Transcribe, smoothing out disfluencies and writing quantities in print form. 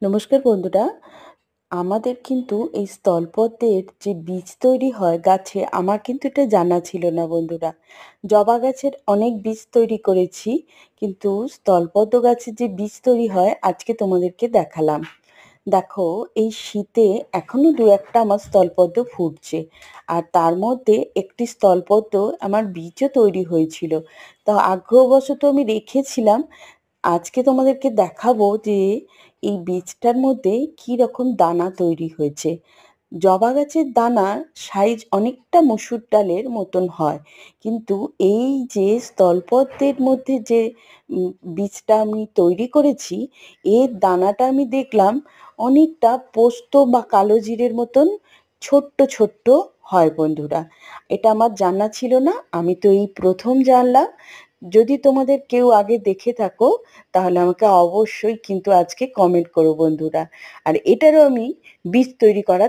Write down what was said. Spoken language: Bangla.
নমস্কার বন্ধুরা। আমাদের কিন্তু এই স্থলপদ্মের যে বীজ তৈরি হয় গাছে, আমার কিন্তু এটা জানা ছিল না বন্ধুরা। জবা গাছের অনেক বীজ তৈরি করেছি, কিন্তু স্থলপদ্ম গাছের যে বীজ তৈরি হয় আজকে তোমাদেরকে দেখালাম। দেখো, এই শীতে এখনো দু একটা আমার স্থলপদ্ম ফুটছে, আর তার মধ্যে একটি স্থলপদ্ম আমার বীজও তৈরি হয়েছিল। তা আগ্রহবশত আমি রেখেছিলাম। আজকে তোমাদেরকে দেখাবো যে এই বীজটার মধ্যে কি রকম দানা তৈরি হয়েছে। জবা গাছের দানার সাইজ অনেকটা মসুর ডালের মতন হয়, কিন্তু এই যে স্থলপদ্মের মধ্যে যে বীজটা আমি তৈরি করেছি, এর দানাটা আমি দেখলাম অনেকটা পোস্ত বা কালো জিরের মতন ছোট্ট ছোট্ট হয় বন্ধুরা। এটা আমার জানা ছিল না, আমি তো এই প্রথম জানলাম। যদি তোমাদের কেউ আগে দেখে থাকো, তাহলে আমাকে অবশ্যই কিন্তু আজকে কমেন্ট করো বন্ধুরা। আর এটারও আমি বীজ তৈরি করার